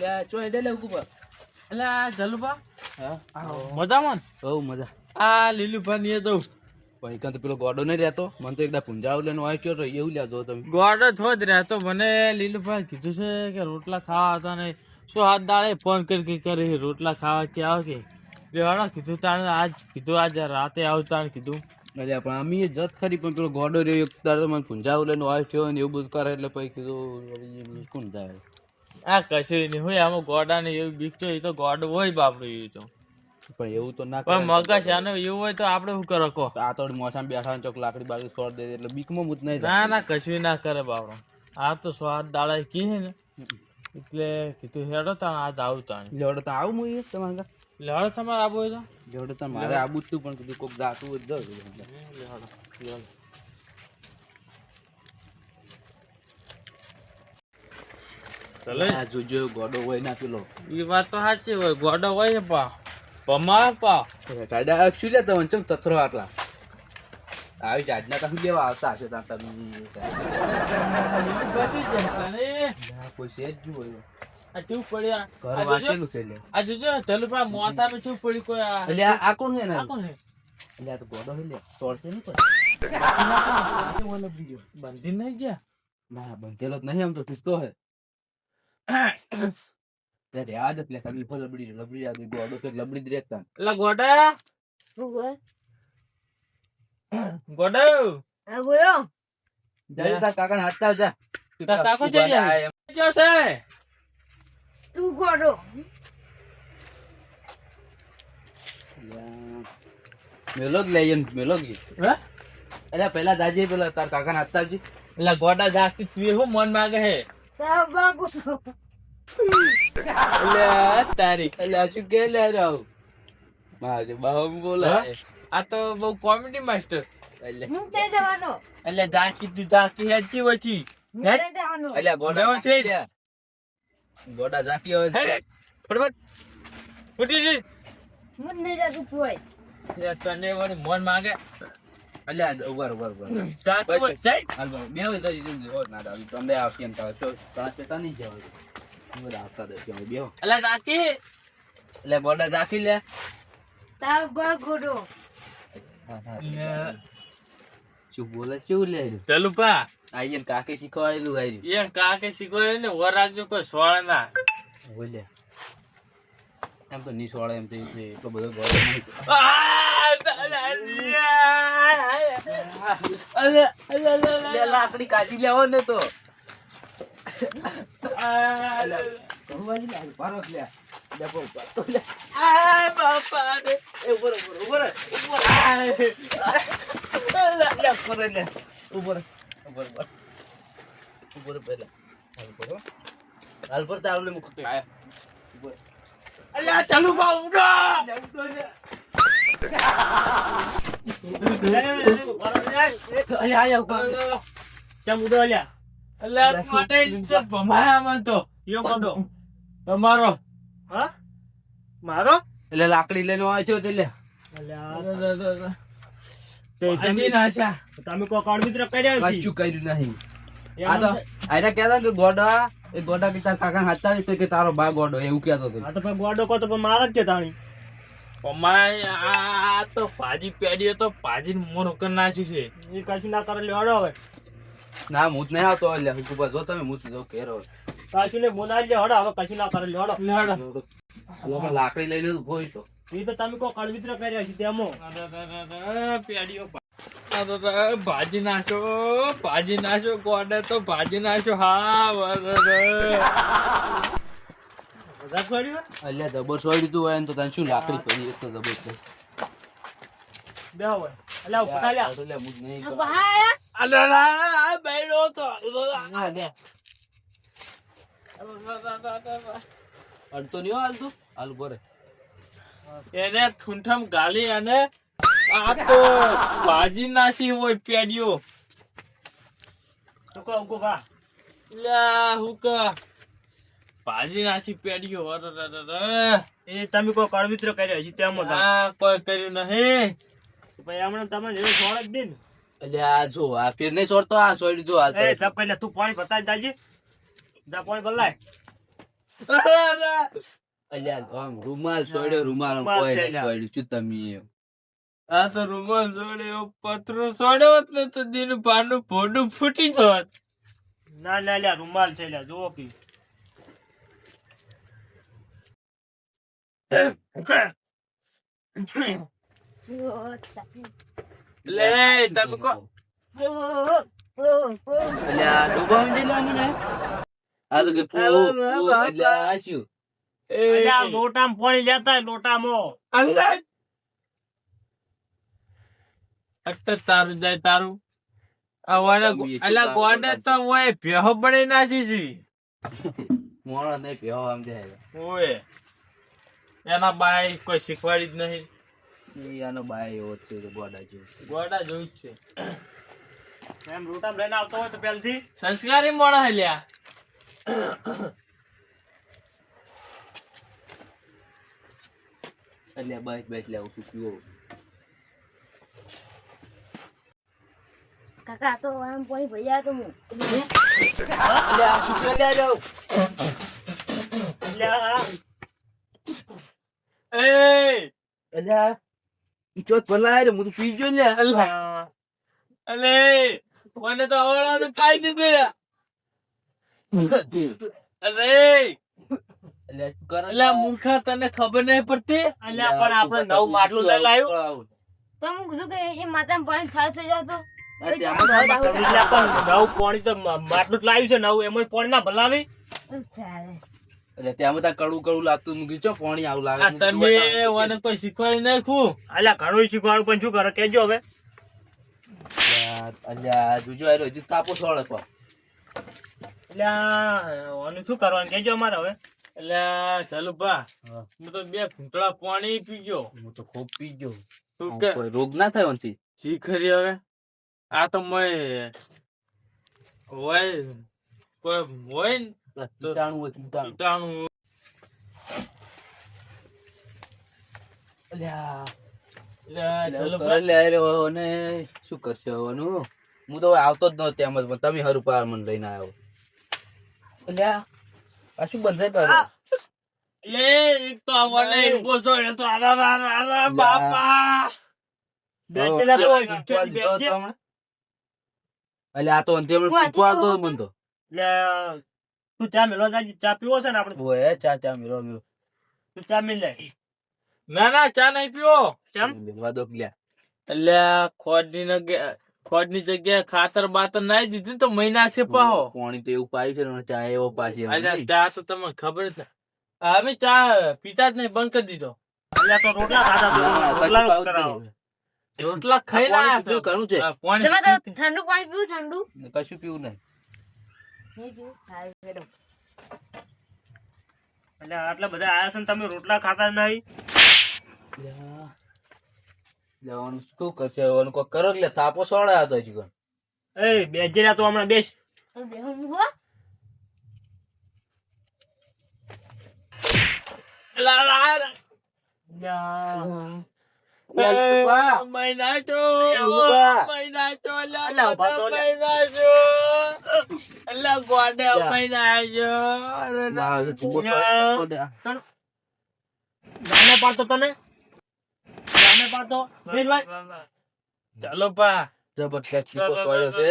અલ્યા ચો હેડે લે ઉપર એટલે આ જલુભા હા મજામાં બહુ મજા આ લીલુભા ને દઉં ભાઈ કાં તો પેલો ગોડો નહીં રહેતો મને તો એકદા પુંજાવ લઈને આવ્યો કયો તો એવું લેજો તમે ગોડો થો જ રહેતો મને લીલુભાઈ કીધું છે કે રોટલા ખાવા હતા ને શું હાથ દાડે ફોન કરી રોટલા ખાવા કે આવ કે લેવાડો કીધું તાણે આજ કીધું આજ રાતે આવતા કીધું અલ્યા પણ અમે જત ખરી પણ પેલો ગોડો રહ્યો એક દાડો મને પુંજાવ લઈને આવ્યો થયો ને એવું બધું કરે એટલે પછી કીધું કોણ જાય આ કશું નહીં હોય આમાં ગોડા ને એવું બીક તો એ તો ગોડો હોય બાપડું એ તો પણ એવું તો ના પણ મગજ આનો એવું હોય તો આપણે શું કરો કહો આ તો મોસામ બેઠા ચોક લાકડી બાકડી છોડ દે એટલે બીકમાં મુત નહીં ના કશું ના કરે બાપડો આ તો સ્વાદ દાડા કી ને એટલે કીધું હેડો તાણ આજ આવું તાણ લેવડો તો આવું હું તમારે લેવાડો તમારે આવું હોય તો લેવડો તો મારે આવું જ તું પણ કીધું કોઈક જાતું હોય જવું ચલો જોજો ગોડો હોય ના પેલો એ વાત તો સાચી હોય ગોડો હોય ને પા પમા પા કાયદા શું લે તમે ચમ તથરો આટલા આવી જાતના તમે લેવા આવતા હશે ત્યાં તમે કોઈ સેજ જ હોય આ શું પડ્યા ઘર વાંચેલું છે લે આ જોજો જલુભા મોતા મે શું પડી કોઈ એટલે આ કોણ છે ને આ કોણ હે એટલે આ તો ગોડો હે લે તોડશે નહીં બંધી નહીં ગયા ના બંધેલો જ નહીં આમ તો ઠીક હે ત્યારે યાદ એટલે કદી ફળ લબડી યાદ ગોડો તો લબડી જ રેખતા એટલે ગોડા ગોડો આ બોલો જાય તાર કાકાને હાથ તાવ જા તાર કાકો જઈ જાય જો છે તું ગોડો મેલો જ લઈ મેલો જ હે અરે પેલા જાજે પેલા તાર કાકાને હાથ તાવજી એટલે ગોડા જાસ્તી તું હું મન માગે હે તારા બાપુ એટલે તારી એટલે આ શું કે લે રાવ મારે બાહમ બોલાય આ તો બહુ કોમેડી માસ્ટર એટલે હું તે જવાનો એટલે જાકી તું જાકી હેચી વચી હું તે જવાનો એટલે ગોડા છે ગોડા જાકી હવે હે ફટફટ ઉઠી રે હું નહીં જાતું પોય તને વળી મન માગે એટલે ઉભર જાકી વચ જાય હાલ બે હોય તો હો ના દાદી તમને આપીએ ને તો પાંચ પેટા નહીં જવા હું આપતા દે કે બે એટલે જાકી એટલે ગોડા જાકી લે તારા બા ગોડો શું બોલે શું લે જલુભા આઈને કાકે શીખવાડેલું આઈ એ કાકે શીખવાડે ને વર રાખજો કોઈ સોળ ના બોલે એમ તો ની સોળે એમ તો એટલો બધો ગોળો નહીં લે લાકડી કાઢી લેવો ને તો જલુભા ઉડો કેમ ઉડો અલ્યા એટલે માટે ભમાયા મન તો યો કોડો તમારો હા મારો એટલે લાકડી લઈને આવ્યો છે એટલે તમે કોઈ કોણ મિત્ર કર્યા કશું કર્યું નહીં આ તો આને કહેતા કે ગોડા એ ગોડા કે તાર કાકા હાથા છે કે તારો બા ગોડો એવું કહેતો હતો આ તો ભાઈ ગોડો કો તો મારા જ કે તાણી અમારે આ તો ભાજી પેડીઓ તો ભાજી મોન ઉપર નાખી છે એ કશું ના કરે લેવાડો હવે ના હું જ નહીં આવતો એટલે હુકુબા જો તમે હું જો કેરો કશું ને મોના લે હડો હવે કશું ના કરે લેવાડો લોકો લાકડી લઈને ભોય તો એ તો તમે કોઈ કળવિત્ર કર્યા છે તેમ પેડીઓ ભાજી નાખો ગોડે તો ભાજી નાખો હા અલ્યા જબર સોડી તું હોય ને તો તને શું લાકડી પડી એક તો જબર છે બે હોય અલ્યા ઉઠા લ્યા એટલે હું જ નહીં બહાર અલ્યા બેડો તો આ દે અડતો નહીં હાલતું હાલ બોરે એને ઠુંઠમ ગાલી અને આ તો ભાજી નાસી હોય પેડીઓ ભાજી નાસી પેડીઓ એ તમે કોઈ કળવિત્ર કર્યા છે તેમ કોઈ કર્યું નહીં ભાઈ હમણાં તમે જેવું છોડ જ દે ને એટલે આ જો આ ફેર નહીં છોડતો આ છોડી જો હાલ તું પાણી બતાવી દાજી જા પાણી બદલાય અલ્યા આમ રૂમાલ સોડ્યો રૂમાલ રૂમાલ કોઈ છે નહીં લ્યા. સોડ્યું શું તમે એમ આ તો રૂમાલ જોડ્યો પતરો સોડ્યો હોત ને તો દીનું પાનું ભોડું ફૂટી જોત. ના લ્યા લ્યા રૂમાલ છે લ્યા જુઓ કી. લે તમે કો અલ્યા ડૂબા ઊંધી લાંબુ ને આ તો કે અલ્યા આ શું અલ્યા લોટામાં પાણી લેતા લોટામાં અલ્યા અટ્ટ તારું જાય તારું આવાના અલ્યા ગોડે તો ઓય ભેહો બની નાખી છે મોણો નહીં પીવો આમ જાય ઓય એના બાઈ કોઈ શીખવાડી જ નહીં. આનો બાય એવો જ છે તો ગોડા જેવો ગોડા જોયું જ છે એમ રોટામાં લઈને આવતો હોય તો પહેલથી સંસ્કારી મોણા હલ્યા. અલ્યા બસ બસ લેવું શું પીવો કાકા તો આમ પાણી ભૈયા તો હું અલ્યા શું કર્યા જાવ એ અલ્યા ચોથ ભલાય રે હું તો પી ગયો લ્યા અલ્યા અલે મને તો આવડાનું ખાઈ દીધું અરે અલ્યા શું કરે અલ્યા મૂર્ખા તને ખબર નહીં પડતી અલ્યા પણ આપણે નવું માટલું લઈ લાવ્યું તો હું કીધું કે એ માતા પાણી થાય થઈ જાય તો એટલે પણ નવું પાણી તો માટલું જ લાવ્યું છે નવું એમાં પાણી ના ભલાવી ચાલે એટલે ત્યાં બધા કડવું કડવું લાગતું મૂકી છો પાણી આવું લાગે તમે મને કોઈ શીખવાડી નાખ્યું અલ્યા ઘણું શીખવાડું પણ શું કરો કેજો હવે અલ્યા જોજો આયો હજી કાપો છોડે તો અલ્યા શું કરવાનું કેજો અમારે હવે એટલે ચાલુ બા હું તો 2 ઘૂંટડા પાણી પી ગયો હું તો ખૂબ પી ગયો શું કે કોઈ રોગ ના થાય ઓનથી શીખરી હવે આ તો મય હોય કોઈ હોય ને કીટાણું હોય કીટાણું કીટાણું અલ્યા ચાલો કરે લે આયો અને શું કરશે હવાનું હું તો હવે આવતો જ નહોતો એમ જ પણ તમે હરું પાર મને લઈને આવ્યો અલ્યા આ શું બંધાઈ પાડ્યો લે એક તો આવવાને ઉભો છો એ તો આરા બાપા બેચેલા તો અલ્યા આ તો અંતે પૂછવાડતો મને તો લે તું ચા મેલો જા ચા પીવો છે ને આપણે ઓય ચા મેરો તું ચા મિલ લે ના ના ચા નહીં પીવો કેમ લેવા દો લ્યા એટલે ખોડની જગ્યાએ ખાતર બાતર નાઈ દીધું તો મહિના છે પાહો પાણી તો એવું પાયું છે ને ચા એવો પાછી ચા તો તમને ખબર છે હવે ચા પીતા જ નહીં બંધ કરી દીધો એટલે તો રોટલા ખાધા રોટલા ખાઈ ના ઘણું છે તમે તો ઠંડુ પાણી પીવું ઠંડુ કશું પીવું નહીં નહીં પીવું સારું મેડમ એટલે આટલા બધા આયા છે ને તમે રોટલા ખાતા નહીં લેવાનું શું કરશે એવાનું કોઈ કરો એટલે થાપો સોડા હતો હજી કોણ એ બેજેલા તો હમણાં બેસ હું હો પાડતો તને પાડતો ચાલો પા જબરદસ્ત ચીકો સોડ્યો છે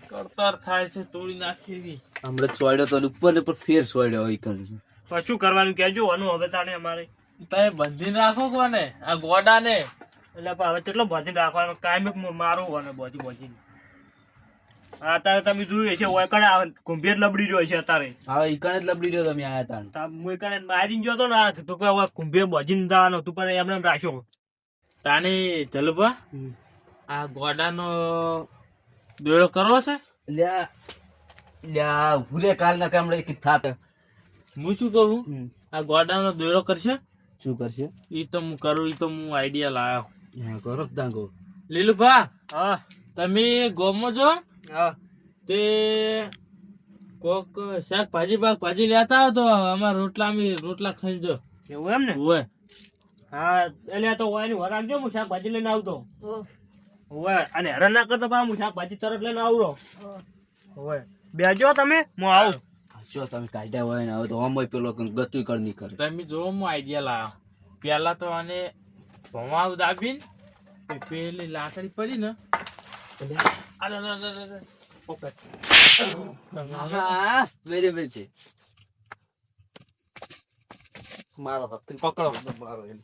કરતર થાય છે તોડી નાખી હમણાં સોડ્યો તો ઉપર ને ઉપર ફેર સોડ્યો હોય કણ શું કરવાનું કેજો આનું હવે તાણે અમારે તમે બંધીને રાખો કોને આ ગોડા ને એટલે હવે કેટલો બંધીને રાખવાનો કાયમિક મારું કોને બોજી અત્યારે તમે જોયું છે ઓયકણે કુંભેર લબડી રહ્યો છે અત્યારે હા ઈકણે જ લબડી રહ્યો તમે આયા તા હું કણે મારી ગયો તો ને તો કે હવે કુંભેર બોજીને જવાનો તું પણ એમને રાખ્યો તાણી જલબા આ ગોડાનો દોડો કરવો છે લ્યા ભૂલે કાલ ના કામ એક થાપ હું શું કહું આ ગોડાનો દોડો કરશે શું કરશે ઈ તો હું કરું ઈ તો હું આઈડિયા લાવ્યો હા કરો દાંગો લીલુભા હા તમે ગોમો જો હા તે કોક શાકભાજી લેતા આવો તો અમારા રોટલા ખાઈ જો એવું એમ ને હોય હા એટલે તો ઓયની વરાગજો હું શાકભાજી લઈને આવતો હોય અને હેરાન ના કરતો હું શાકભાજી તરત લઈને આવરો હોય બેજો તમે હું આવું શું તમે કાઢ્યા હોય ને હવે તો આમ પેલો ગતું કર નહીં કરે. તમે જો હું આઈડિયા લાવ્યો. પેલા તો આને ભમાવ દાબીને પેલી લાકડી પડી ને અરે, પકડ. હા બરાબર છે. મારો હપ્તે પકડો. મારો એને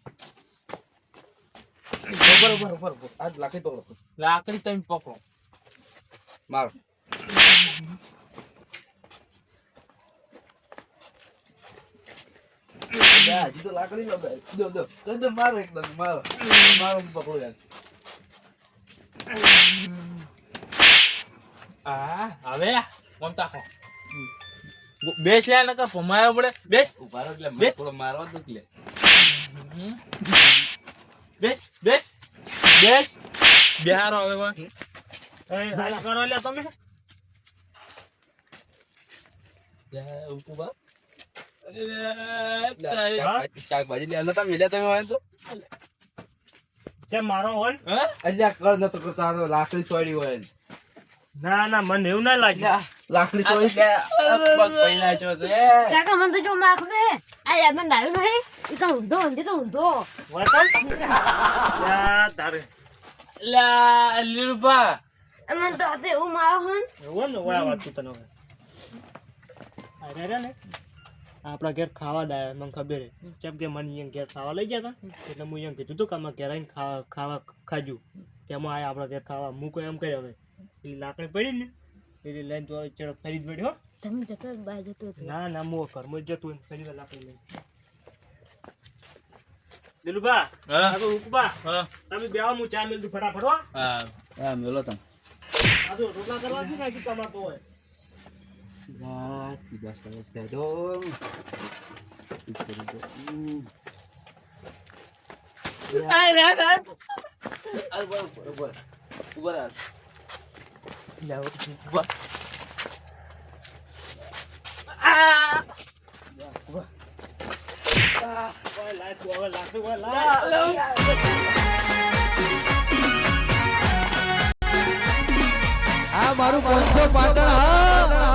બરોબર આ લાકડી પકડો. લાકડી તમે પકડો. મારો હજી તો લાકડી દો મારો એકદમ મારો પકડો યાર. હવે કોમ તાકો બેસ લે ને કે ભમાયો પડે. બેસ ઉભા રહો એટલે બેસ. થોડો મારવા દો એટલે. બેસ બેસ બેસ બિહારો હવે કરો લે તમે. શાકભાજી લે નતા મેલ્યા તમે હોય તો કેમ મારો હોય? અલ્યા કર નતો કરતા લાકડી છોડી હોય. ના ના મને એવું ના લાગ્યું. લાકડી છોડી પગ પૈના છો છે. કાકા મને તો જો માખ દે આ યાદ મને ડાયું નહીં એ તો ઊંધો ઊંધો વસંત યા તારે લા લીલુભા મને તો આતે એવું મારો હન એવું ને વાય વાત તું તને હવે. અરે રે ને આપણા ઘેર ખાવા દાયા મને ખબર હે કેમ કે મને અહીંયા ઘેર ખાવા લઈ ગયા હતા એટલે હું અહીંયા કીધું તું કે આમાં ઘેર આવીને ખાવા ખાજુ તેમાં આયા આપણા ઘેર ખાવા હું કોઈ એમ કહે હવે એ લાકડી પડી ને એટલે લઈને તો ચડો ફરી જ પડી હો. તમે જતો બાય જતો ના ના મો કર મો જતું ફરી વાર લાકડી લઈ દિલુબા આ તો ઉકબા તમે બેવા હું ચા મેલ દઉં ફટાફટ હો. હા મેલો તમે. આ તો રોટલા કરવા શું નાખી તમારે તો હોય. બસ કરો પેડો. ઓય લાય તું હવે લાકડી ઓય લાય. આ મારું 500 પાટણ હા